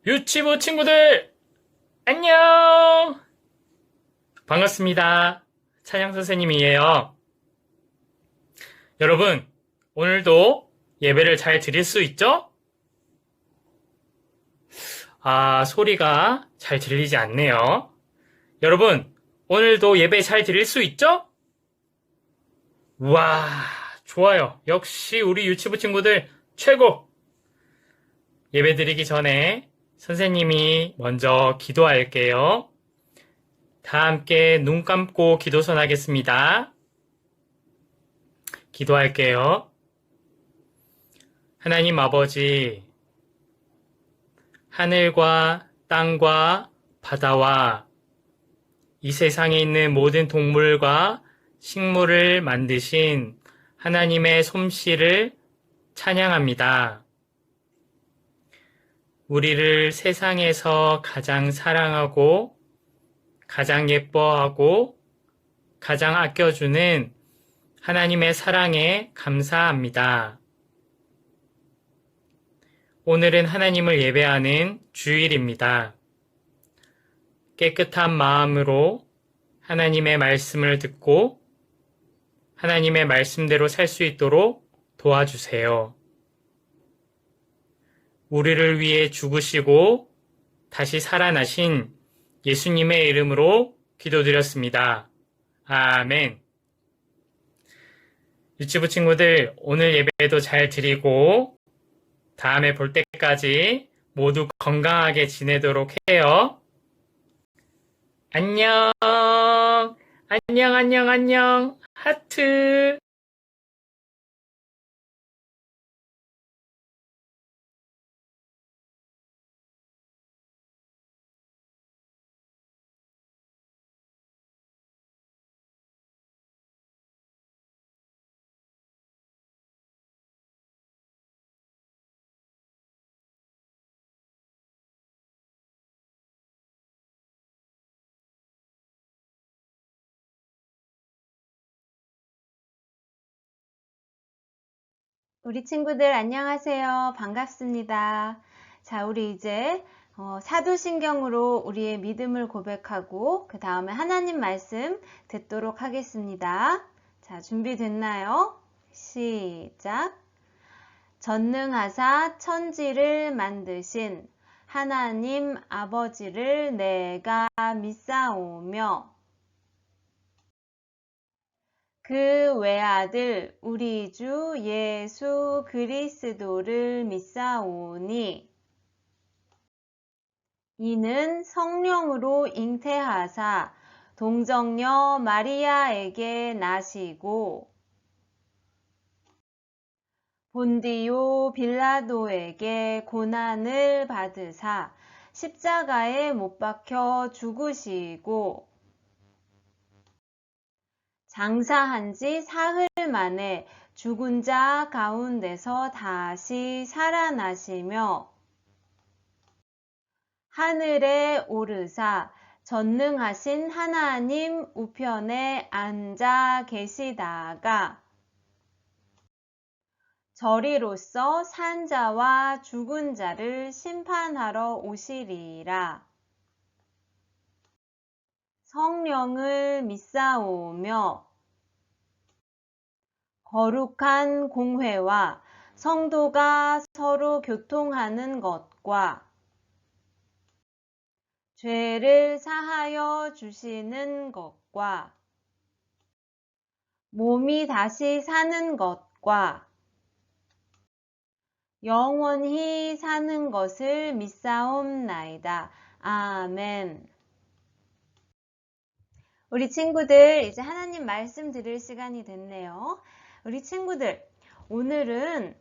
유치부 친구들, 안녕! 반갑습니다. 찬양 선생님이에요. 여러분, 오늘도 예배를 잘 드릴 수 있죠? 소리가 잘 들리지 않네요. 여러분, 오늘도 예배 잘 드릴 수 있죠? 우와, 좋아요. 역시 우리 유치부 친구들 최고! 예배 드리기 전에 선생님이 먼저 기도할게요. 다 함께 눈 감고 기도선 하겠습니다. 기도할게요. 하나님 아버지, 하늘과 땅과 바다와 이 세상에 있는 모든 동물과 식물을 만드신 하나님의 솜씨를 찬양합니다. 우리를 세상에서 가장 사랑하고 가장 예뻐하고 가장 아껴주는 하나님의 사랑에 감사합니다. 오늘은 하나님을 예배하는 주일입니다. 깨끗한 마음으로 하나님의 말씀을 듣고 하나님의 말씀대로 살 수 있도록 도와주세요. 우리를 위해 죽으시고 다시 살아나신 예수님의 이름으로 기도드렸습니다. 아멘. 유치부 친구들, 오늘 예배도 잘 드리고 다음에 볼 때까지 모두 건강하게 지내도록 해요. 안녕. 안녕, 안녕, 안녕. 하트. 우리 친구들 안녕하세요. 반갑습니다. 자, 우리 이제 사도신경으로 우리의 믿음을 고백하고 그 다음에 하나님 말씀 듣도록 하겠습니다. 자, 준비됐나요? 시작. 전능하사 천지를 만드신 하나님 아버지를 내가 믿사오며 그 외아들 우리 주 예수 그리스도를 믿사오니 이는 성령으로 잉태하사 동정녀 마리아에게 나시고 본디오 빌라도에게 고난을 받으사 십자가에 못 박혀 죽으시고 장사한 지 사흘 만에 죽은 자 가운데서 다시 살아나시며 하늘에 오르사 전능하신 하나님 우편에 앉아 계시다가 저리로서 산 자와 죽은 자를 심판하러 오시리라. 성령을 믿사오며 거룩한 공회와 성도가 서로 교통하는 것과 죄를 사하여 주시는 것과 몸이 다시 사는 것과 영원히 사는 것을 믿사옵나이다. 아멘. 우리 친구들 이제 하나님 말씀 들을 시간이 됐네요. 우리 친구들 오늘은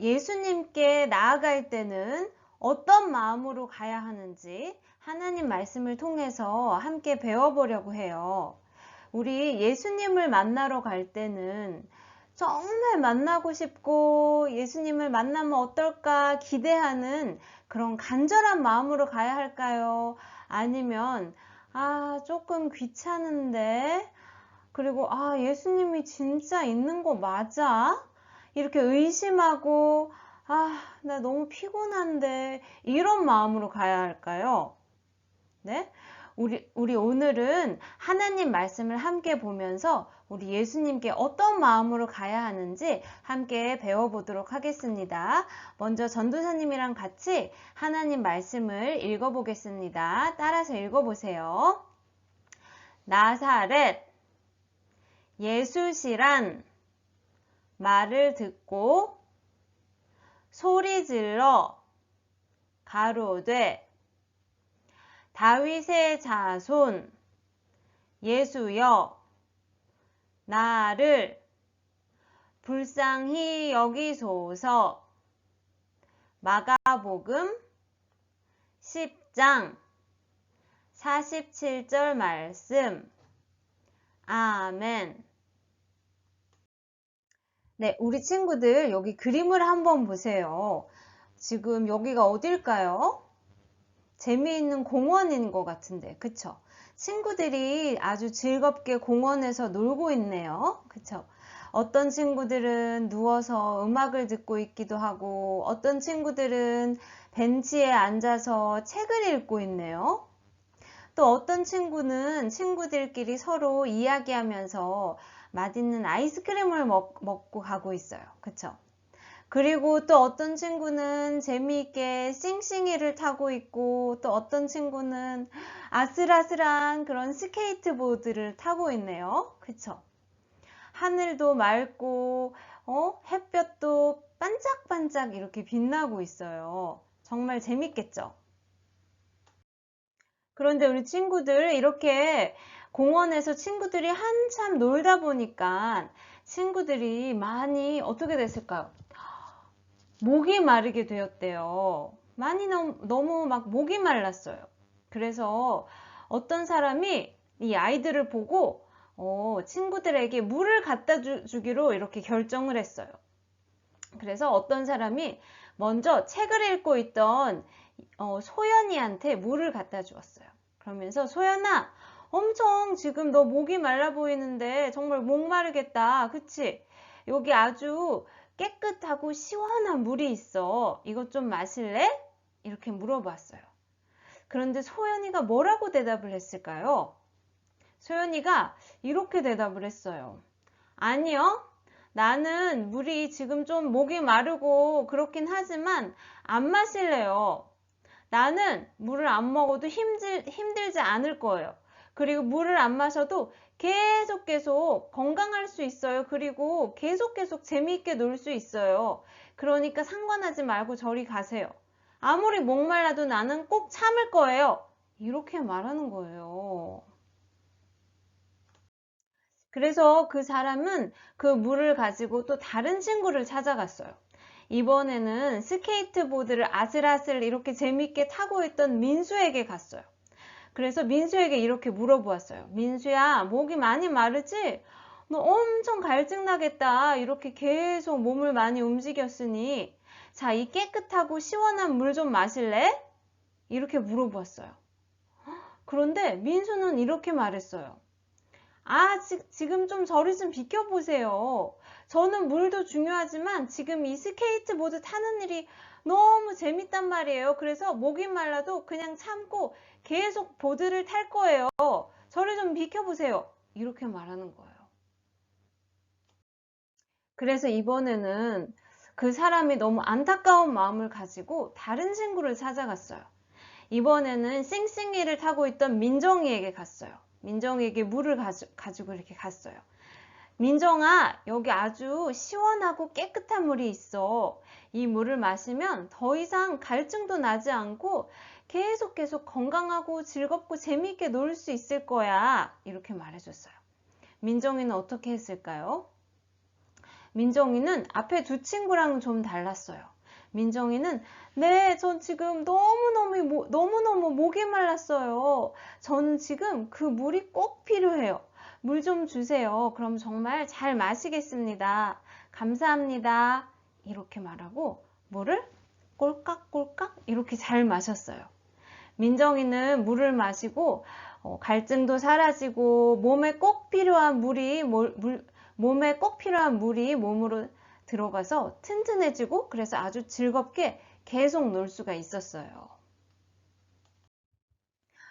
예수님께 나아갈 때는 어떤 마음으로 가야 하는지 하나님 말씀을 통해서 함께 배워보려고 해요. 우리 예수님을 만나러 갈 때는 정말 만나고 싶고 예수님을 만나면 어떨까 기대하는 그런 간절한 마음으로 가야 할까요? 아니면 조금 귀찮은데 그리고 예수님이 진짜 있는 거 맞아? 이렇게 의심하고 아, 나 너무 피곤한데, 이런 마음으로 가야 할까요? 네? 우리 오늘은 하나님 말씀을 함께 보면서 우리 예수님께 어떤 마음으로 가야 하는지 함께 배워보도록 하겠습니다. 먼저 전도사님이랑 같이 하나님 말씀을 읽어보겠습니다. 따라서 읽어보세요. 나사렛 예수시란 말을 듣고 소리질러 가로되 다윗의 자손 예수여 나를 불쌍히 여기소서. 마가복음 10장 47절 말씀. 아멘. 네, 우리 친구들 여기 그림을 한번 보세요. 지금 여기가 어딜까요? 재미있는 공원인 것 같은데, 그쵸? 친구들이 아주 즐겁게 공원에서 놀고 있네요. 그쵸? 어떤 친구들은 누워서 음악을 듣고 있기도 하고, 어떤 친구들은 벤치에 앉아서 책을 읽고 있네요. 또 어떤 친구는 친구들끼리 서로 이야기하면서 맛있는 아이스크림을 먹고 가고 있어요. 그쵸? 그리고 또 어떤 친구는 재미있게 싱싱이를 타고 있고, 또 어떤 친구는 아슬아슬한 그런 스케이트보드를 타고 있네요. 그쵸? 하늘도 맑고, 햇볕도 반짝반짝 이렇게 빛나고 있어요. 정말 재밌겠죠? 그런데 우리 친구들 이렇게 공원에서 친구들이 한참 놀다 보니까 친구들이 많이 어떻게 됐을까요? 목이 마르게 되었대요. 많이 너무 막 목이 말랐어요. 그래서 어떤 사람이 이 아이들을 보고 친구들에게 물을 갖다 주기로 이렇게 결정을 했어요. 그래서 어떤 사람이 먼저 책을 읽고 있던 소연이한테 물을 갖다 주었어요. 그러면서 소연아, 엄청 지금 너 목이 말라 보이는데 정말 목마르겠다. 그치? 여기 아주 깨끗하고 시원한 물이 있어. 이것 좀 마실래? 이렇게 물어봤어요. 그런데 소연이가 뭐라고 대답을 했을까요? 소연이가 이렇게 대답을 했어요. 아니요. 나는 물이 지금 좀 목이 마르고 그렇긴 하지만 안 마실래요. 나는 물을 안 먹어도 힘들지 않을 거예요. 그리고 물을 안 마셔도 계속 건강할 수 있어요. 그리고 계속 재미있게 놀 수 있어요. 그러니까 상관하지 말고 저리 가세요. 아무리 목말라도 나는 꼭 참을 거예요. 이렇게 말하는 거예요. 그래서 그 사람은 그 물을 가지고 또 다른 친구를 찾아갔어요. 이번에는 스케이트보드를 아슬아슬 이렇게 재밌게 타고 있던 민수에게 갔어요. 그래서 민수에게 이렇게 물어보았어요. 민수야, 목이 많이 마르지? 너 엄청 갈증나겠다. 이렇게 계속 몸을 많이 움직였으니 자, 이 깨끗하고 시원한 물 좀 마실래? 이렇게 물어보았어요. 그런데 민수는 이렇게 말했어요. 아, 지금 좀 저를 좀 비켜보세요. 저는 물도 중요하지만 지금 이 스케이트보드 타는 일이 너무 재밌단 말이에요. 그래서 목이 말라도 그냥 참고 계속 보드를 탈 거예요. 저를 좀 비켜보세요. 이렇게 말하는 거예요. 그래서 이번에는 그 사람이 너무 안타까운 마음을 가지고 다른 친구를 찾아갔어요. 이번에는 싱싱이를 타고 있던 민정이에게 갔어요. 민정이에게 물을 가지고 이렇게 갔어요. 민정아, 여기 아주 시원하고 깨끗한 물이 있어. 이 물을 마시면 더 이상 갈증도 나지 않고 계속 건강하고 즐겁고 재미있게 놀 수 있을 거야. 이렇게 말해줬어요. 민정이는 어떻게 했을까요? 민정이는 앞에 두 친구랑 좀 달랐어요. 민정이는 네, 전 지금 너무너무 목이 말랐어요. 저는 지금 그 물이 꼭 필요해요. 물 좀 주세요. 그럼 정말 잘 마시겠습니다. 감사합니다. 이렇게 말하고 물을 꼴깍꼴깍 이렇게 잘 마셨어요. 민정이는 물을 마시고 갈증도 사라지고 몸에 꼭 필요한 물이 몸으로 들어가서 튼튼해지고 그래서 아주 즐겁게 계속 놀 수가 있었어요.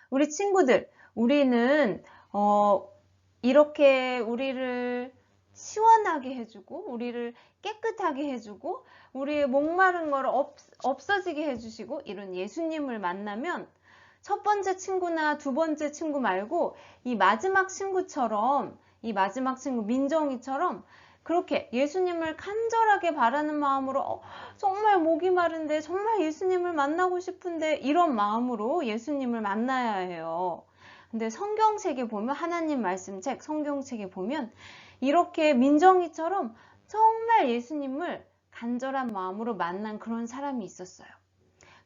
우리 친구들, 우리는 이렇게 우리를 시원하게 해주고 우리를 깨끗하게 해주고 우리의 목마른 걸 없어지게 해주시고 이런 예수님을 만나면 첫 번째 친구나 두 번째 친구 말고 이 마지막 친구처럼 이 마지막 친구 민정이처럼 그렇게 예수님을 간절하게 바라는 마음으로 정말 목이 마른데 정말 예수님을 만나고 싶은데 이런 마음으로 예수님을 만나야 해요. 근데 성경책에 보면 하나님 말씀책 성경책에 보면 이렇게 민정이처럼 정말 예수님을 간절한 마음으로 만난 그런 사람이 있었어요.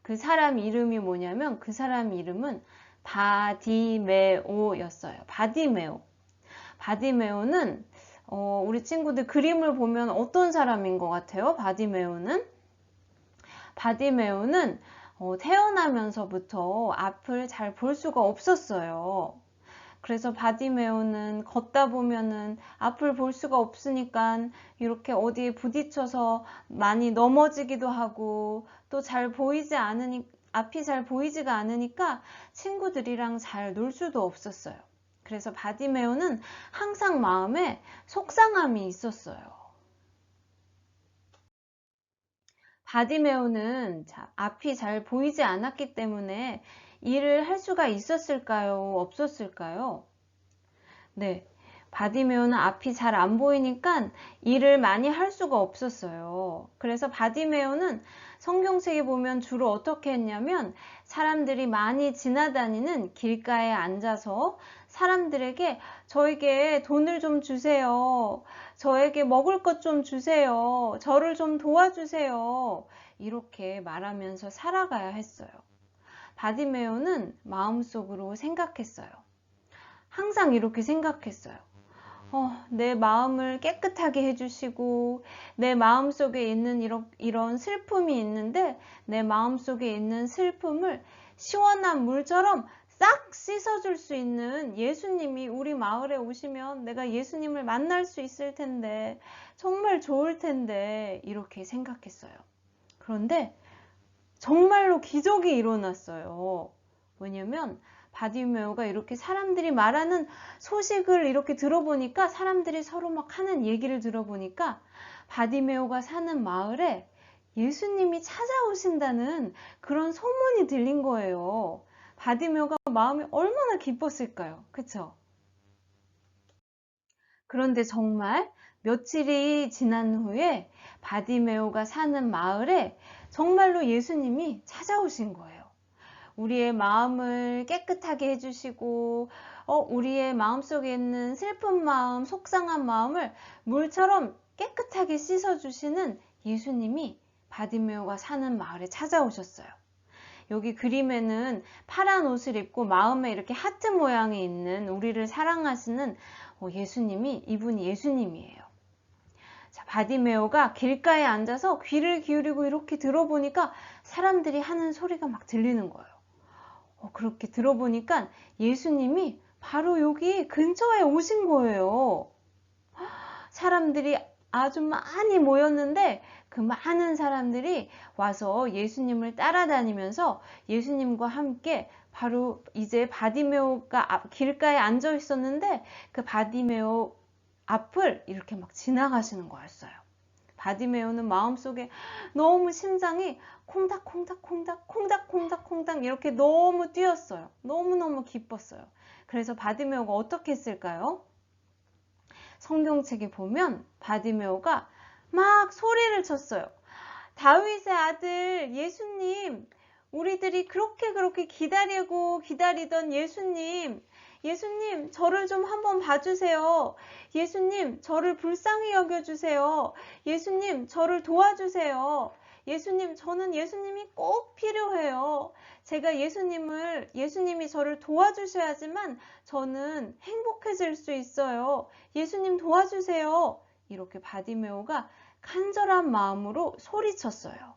그 사람 이름이 뭐냐면 그 사람 이름은 바디메오였어요. 바디메오. 바디메오는 우리 친구들 그림을 보면 어떤 사람인 것 같아요? 바디메오는 태어나면서부터 앞을 잘 볼 수가 없었어요. 그래서 바디메오는 걷다 보면은 앞을 볼 수가 없으니까 이렇게 어디에 부딪혀서 많이 넘어지기도 하고 또 잘 보이지 않으니 앞이 잘 보이지가 않으니까 친구들이랑 잘 놀 수도 없었어요. 그래서 바디메오는 항상 마음에 속상함이 있었어요. 바디메오는 앞이 잘 보이지 않았기 때문에 일을 할 수가 있었을까요? 없었을까요? 네, 바디메오는 앞이 잘 안 보이니까 일을 많이 할 수가 없었어요. 그래서 바디메오는 성경책에 보면 주로 어떻게 했냐면 사람들이 많이 지나다니는 길가에 앉아서 사람들에게 저에게 돈을 좀 주세요. 저에게 먹을 것 좀 주세요. 저를 좀 도와주세요. 이렇게 말하면서 살아가야 했어요. 바디메오는 마음속으로 생각했어요. 항상 이렇게 생각했어요. 내 마음을 깨끗하게 해주시고 내 마음속에 있는 이런 슬픔이 있는데 내 마음속에 있는 슬픔을 시원한 물처럼 싹 씻어줄 수 있는 예수님이 우리 마을에 오시면 내가 예수님을 만날 수 있을 텐데 정말 좋을 텐데 이렇게 생각했어요. 그런데 정말로 기적이 일어났어요. 뭐냐면 바디메오가 이렇게 사람들이 말하는 소식을 이렇게 들어보니까 사람들이 서로 막 하는 얘기를 들어보니까 바디메오가 사는 마을에 예수님이 찾아오신다는 그런 소문이 들린 거예요. 바디메오가 마음이 얼마나 기뻤을까요? 그쵸? 그런데 정말 며칠이 지난 후에 바디메오가 사는 마을에 정말로 예수님이 찾아오신 거예요. 우리의 마음을 깨끗하게 해주시고 우리의 마음속에 있는 슬픈 마음, 속상한 마음을 물처럼 깨끗하게 씻어주시는 예수님이 바디메오가 사는 마을에 찾아오셨어요. 여기 그림에는 파란 옷을 입고 마음에 이렇게 하트 모양이 있는 우리를 사랑하시는 예수님이 이분이 예수님이에요. 자, 바디메오가 길가에 앉아서 귀를 기울이고 이렇게 들어보니까 사람들이 하는 소리가 막 들리는 거예요. 그렇게 들어보니까 예수님이 바로 여기 근처에 오신 거예요. 사람들이 아주 많이 모였는데 그 많은 사람들이 와서 예수님을 따라다니면서 예수님과 함께 바로 이제 바디메오가 길가에 앉아 있었는데 그 바디메오 앞을 이렇게 막 지나가시는 거였어요. 바디메오는 마음속에 너무 심장이 콩닥콩닥콩닥 콩닥콩닥콩닥 이렇게 너무 뛰었어요. 너무너무 기뻤어요. 그래서 바디메오가 어떻게 했을까요? 성경책에 보면 바디메오가 막 소리를 쳤어요. 다윗의 아들 예수님, 우리들이 그렇게 기다리던 예수님, 예수님 저를 좀 한번 봐주세요. 예수님 저를 불쌍히 여겨주세요. 예수님 저를 도와주세요. 예수님 저는 예수님이 꼭 필요해요. 제가 예수님이 저를 도와주셔야지만 저는 행복해질 수 있어요. 예수님 도와주세요. 이렇게 바디메오가 간절한 마음으로 소리쳤어요.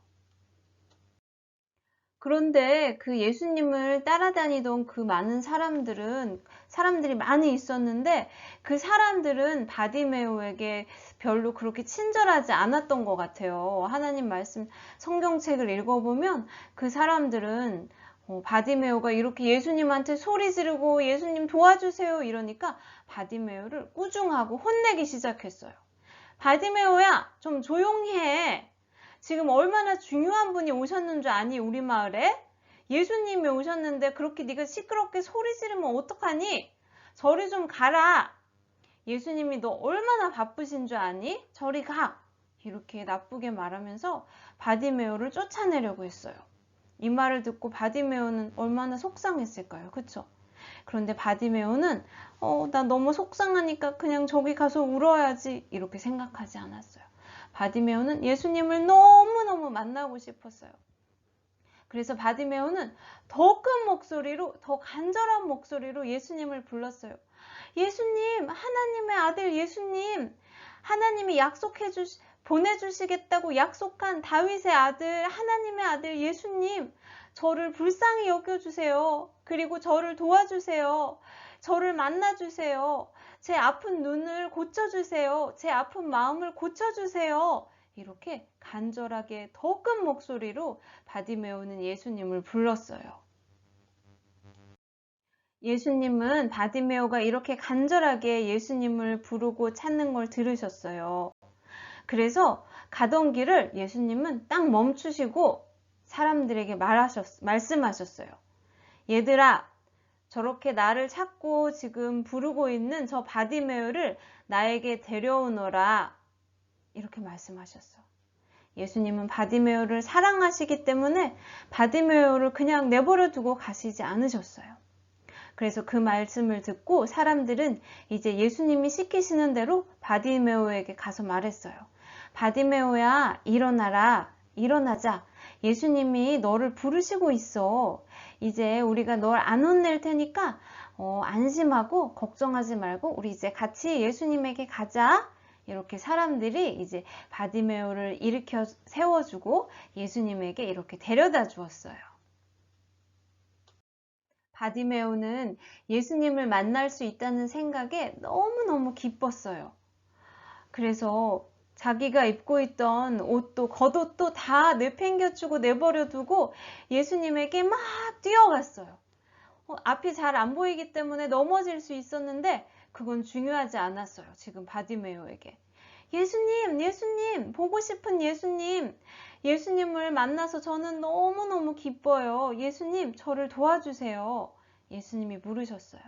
그런데 그 예수님을 따라다니던 그 많은 사람들이 많이 있었는데 그 사람들은 바디메오에게 별로 그렇게 친절하지 않았던 것 같아요. 하나님 말씀 성경책을 읽어보면 그 사람들은 바디메오가 이렇게 예수님한테 소리 지르고 예수님 도와주세요 이러니까 바디메오를 꾸중하고 혼내기 시작했어요. 바디메오야, 좀 조용히 해. 지금 얼마나 중요한 분이 오셨는 줄 아니, 우리 마을에? 예수님이 오셨는데 그렇게 네가 시끄럽게 소리 지르면 어떡하니? 저리 좀 가라. 예수님이 너 얼마나 바쁘신 줄 아니? 저리 가. 이렇게 나쁘게 말하면서 바디메오를 쫓아내려고 했어요. 이 말을 듣고 바디메오는 얼마나 속상했을까요? 그쵸? 그런데 바디메오는 나 너무 속상하니까 그냥 저기 가서 울어야지 이렇게 생각하지 않았어요. 바디메오는 예수님을 너무너무 만나고 싶었어요. 그래서 바디메오는 더 큰 목소리로, 더 간절한 목소리로 예수님을 불렀어요. 예수님, 하나님의 아들 예수님, 하나님이 보내주시겠다고 약속한 다윗의 아들, 하나님의 아들 예수님, 저를 불쌍히 여겨주세요. 그리고 저를 도와주세요. 저를 만나주세요. 제 아픈 눈을 고쳐주세요. 제 아픈 마음을 고쳐주세요. 이렇게 간절하게 더 큰 목소리로 바디메오는 예수님을 불렀어요. 예수님은 바디메오가 이렇게 간절하게 예수님을 부르고 찾는 걸 들으셨어요. 그래서 가던 길을 예수님은 딱 멈추시고 사람들에게 말씀하셨어요. 얘들아, 저렇게 나를 찾고 지금 부르고 있는 저 바디메오를 나에게 데려오너라. 이렇게 말씀하셨어. 예수님은 바디메오를 사랑하시기 때문에 바디메오를 그냥 내버려 두고 가시지 않으셨어요. 그래서 그 말씀을 듣고 사람들은 이제 예수님이 시키시는 대로 바디메오에게 가서 말했어요. 바디메오야, 일어나라. 일어나자. 예수님이 너를 부르시고 있어. 이제 우리가 널 안 혼낼 테니까 안심하고 걱정하지 말고 우리 이제 같이 예수님에게 가자. 이렇게 사람들이 이제 바디메오를 일으켜 세워주고 예수님에게 이렇게 데려다 주었어요. 바디메오는 예수님을 만날 수 있다는 생각에 너무너무 기뻤어요. 그래서 자기가 입고 있던 옷도 겉옷도 다 내팽겨치고 내버려두고 예수님에게 막 뛰어갔어요. 앞이 잘 안 보이기 때문에 넘어질 수 있었는데 그건 중요하지 않았어요. 지금 바디메오에게. 예수님, 예수님, 보고 싶은 예수님, 예수님을 만나서 저는 너무너무 기뻐요. 예수님, 저를 도와주세요. 예수님이 물으셨어요.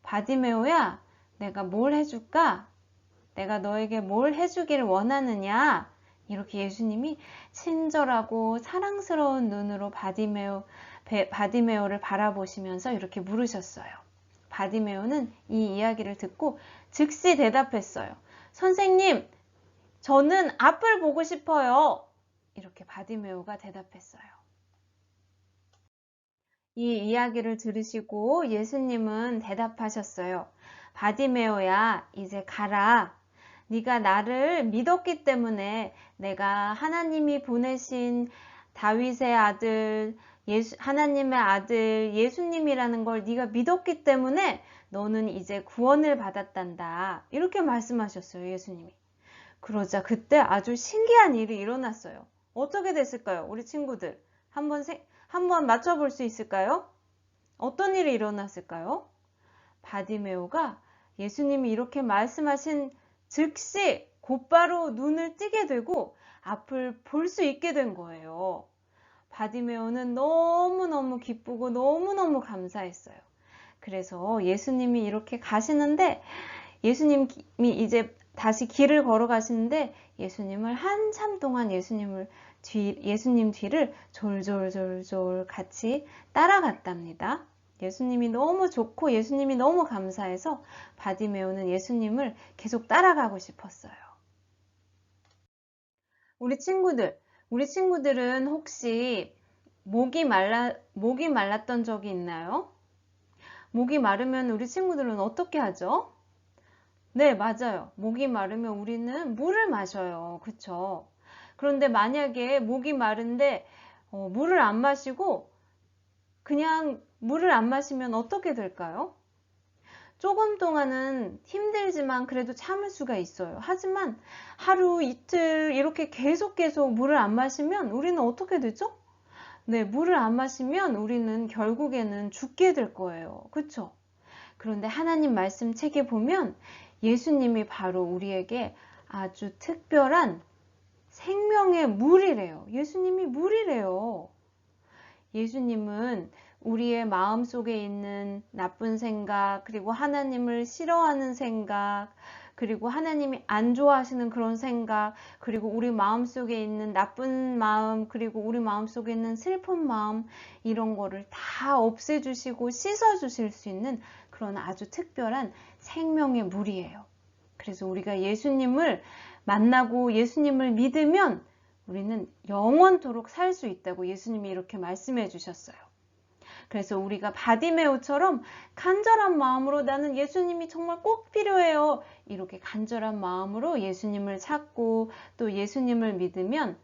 바디메오야, 내가 뭘 해줄까? 내가 너에게 뭘 해주기를 원하느냐? 이렇게 예수님이 친절하고 사랑스러운 눈으로 바디메오를 바라보시면서 이렇게 물으셨어요. 바디메오는 이 이야기를 듣고 즉시 대답했어요. 선생님, 저는 앞을 보고 싶어요. 이렇게 바디메오가 대답했어요. 이 이야기를 들으시고 예수님은 대답하셨어요. 바디메오야, 이제 가라. 네가 나를 믿었기 때문에 내가 하나님이 보내신 다윗의 아들, 하나님의 아들 예수님이라는 걸 네가 믿었기 때문에 너는 이제 구원을 받았단다. 이렇게 말씀하셨어요, 예수님이. 그러자 그때 아주 신기한 일이 일어났어요. 어떻게 됐을까요? 우리 친구들 한번 맞춰볼 수 있을까요? 어떤 일이 일어났을까요? 바디메오가 예수님이 이렇게 말씀하신 즉시 곧바로 눈을 뜨게 되고 앞을 볼 수 있게 된 거예요. 바디메오는 너무너무 기쁘고 너무너무 감사했어요. 그래서 예수님이 이렇게 가시는데 예수님이 이제 다시 길을 걸어가시는데 예수님을 한참 동안 예수님 뒤를 졸졸졸졸 같이 따라갔답니다. 예수님이 너무 좋고 예수님이 너무 감사해서 바디메오는 예수님을 계속 따라가고 싶었어요. 우리 친구들은 혹시 목이 말랐던 적이 있나요? 목이 마르면 우리 친구들은 어떻게 하죠? 네, 맞아요. 목이 마르면 우리는 물을 마셔요. 그쵸? 그런데 만약에 목이 마른데 물을 안 마시고 그냥 물을 안 마시면 어떻게 될까요? 조금 동안은 힘들지만 그래도 참을 수가 있어요. 하지만 하루 이틀 이렇게 계속 물을 안 마시면 우리는 어떻게 되죠? 네, 물을 안 마시면 우리는 결국에는 죽게 될 거예요. 그쵸? 그런데 하나님 말씀 책에 보면 예수님이 바로 우리에게 아주 특별한 생명의 물이래요. 예수님이 물이래요. 예수님은 우리의 마음 속에 있는 나쁜 생각, 그리고 하나님을 싫어하는 생각, 그리고 하나님이 안 좋아하시는 그런 생각, 그리고 우리 마음 속에 있는 나쁜 마음, 그리고 우리 마음 속에 있는 슬픈 마음, 이런 거를 다 없애주시고 씻어주실 수 있는 그런 아주 특별한 생명의 물이에요. 그래서 우리가 예수님을 만나고 예수님을 믿으면 우리는 영원토록 살 수 있다고 예수님이 이렇게 말씀해 주셨어요. 그래서 우리가 바디메오처럼 간절한 마음으로 나는 예수님이 정말 꼭 필요해요. 이렇게 간절한 마음으로 예수님을 찾고 또 예수님을 믿으면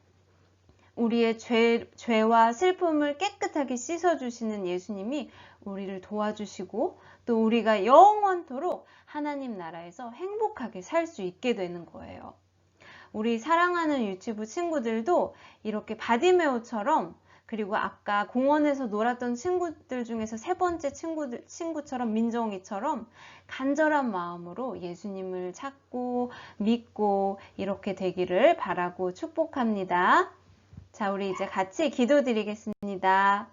우리의 죄와 슬픔을 깨끗하게 씻어주시는 예수님이 우리를 도와주시고 또 우리가 영원토록 하나님 나라에서 행복하게 살 수 있게 되는 거예요. 우리 사랑하는 유치부 친구들도 이렇게 바디메오처럼 그리고 아까 공원에서 놀았던 친구들 중에서 세 번째 친구처럼 민정이처럼 간절한 마음으로 예수님을 찾고 믿고 이렇게 되기를 바라고 축복합니다. 자, 우리 이제 같이 기도드리겠습니다.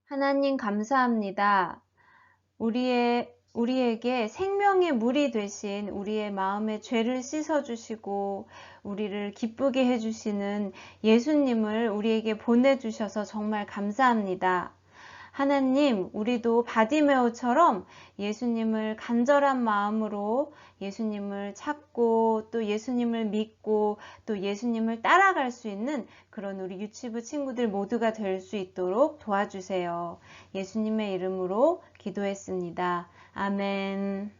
하나님 감사합니다. 우리에게 생명의 물이 되신 우리의 마음의 죄를 씻어주시고 우리를 기쁘게 해주시는 예수님을 우리에게 보내주셔서 정말 감사합니다. 하나님, 우리도 바디메오처럼 예수님을 간절한 마음으로 예수님을 찾고 또 예수님을 믿고 또 예수님을 따라갈 수 있는 그런 우리 유치부 친구들 모두가 될 수 있도록 도와주세요. 예수님의 이름으로 기도했습니다. 아멘.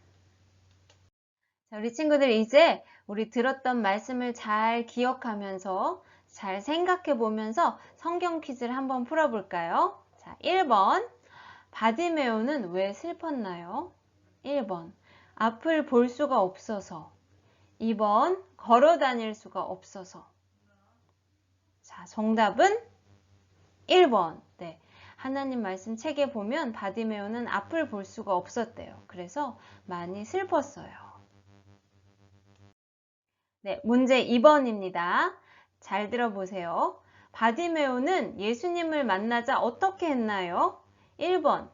자, 우리 친구들 이제 우리 들었던 말씀을 잘 기억하면서 잘 생각해 보면서 성경 퀴즈를 한번 풀어볼까요? 자, 1번. 바디메오는 왜 슬펐나요? 1번. 앞을 볼 수가 없어서. 2번. 걸어 다닐 수가 없어서. 자, 정답은 1번. 네. 하나님 말씀 책에 보면 바디메오는 앞을 볼 수가 없었대요. 그래서 많이 슬펐어요. 네, 문제 2번입니다. 잘 들어보세요. 바디메오는 예수님을 만나자 어떻게 했나요? 1번,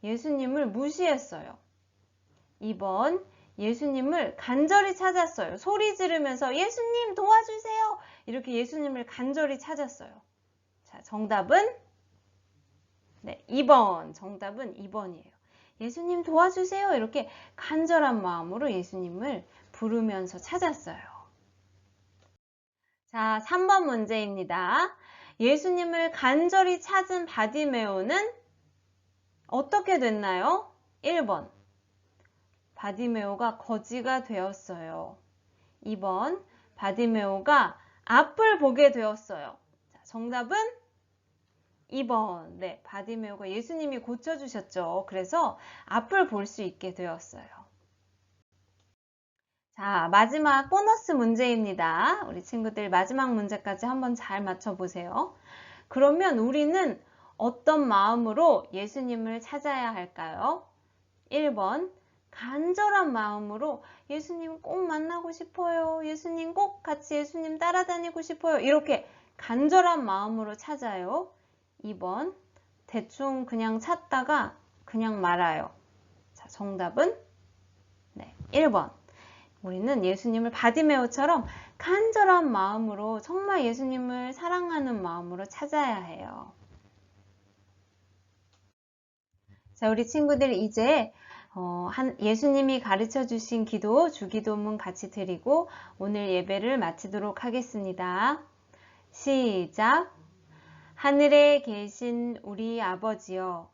예수님을 무시했어요. 2번, 예수님을 간절히 찾았어요. 소리 지르면서 예수님 도와주세요. 이렇게 예수님을 간절히 찾았어요. 자, 정답은 네, 2번. 정답은 2번이에요. 예수님 도와주세요. 이렇게 간절한 마음으로 예수님을 부르면서 찾았어요. 자, 3번 문제입니다. 예수님을 간절히 찾은 바디메오는 어떻게 됐나요? 1번. 바디메오가 거지가 되었어요. 2번. 바디메오가 앞을 보게 되었어요. 자, 정답은 2번. 네, 바디메오가 예수님이 고쳐주셨죠. 그래서 앞을 볼 수 있게 되었어요. 자, 마지막 보너스 문제입니다. 우리 친구들 마지막 문제까지 한번 잘 맞춰보세요. 그러면 우리는 어떤 마음으로 예수님을 찾아야 할까요? 1번, 간절한 마음으로 예수님 꼭 만나고 싶어요. 예수님 꼭 같이 예수님 따라다니고 싶어요. 이렇게 간절한 마음으로 찾아요. 2번, 대충 그냥 찾다가 그냥 말아요. 자, 정답은 네, 1번. 우리는 예수님을 바디메오처럼 간절한 마음으로 정말 예수님을 사랑하는 마음으로 찾아야 해요. 자, 우리 친구들 이제 예수님이 가르쳐 주신 기도, 주기도문 같이 드리고 오늘 예배를 마치도록 하겠습니다. 시작! 하늘에 계신 우리 아버지여,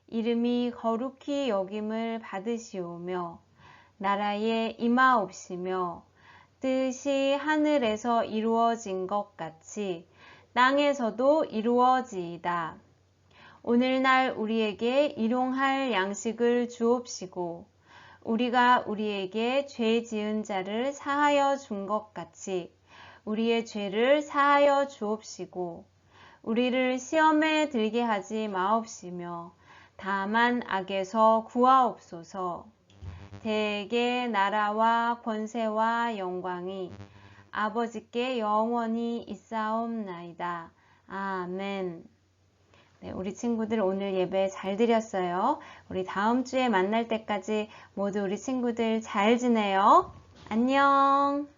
이름이 거룩히 여김을 받으시오며 나라에 임하옵시며 뜻이 하늘에서 이루어진 것 같이 땅에서도 이루어지이다. 오늘날 우리에게 일용할 양식을 주옵시고 우리가 우리에게 죄 지은 자를 사하여 준 것 같이 우리의 죄를 사하여 주옵시고 우리를 시험에 들게 하지 마옵시며 다만 악에서 구하옵소서. 대개 나라와 권세와 영광이 아버지께 영원히 있사옵나이다. 아멘. 네, 우리 친구들 오늘 예배 잘 드렸어요. 우리 다음 주에 만날 때까지 모두 우리 친구들 잘 지내요. 안녕.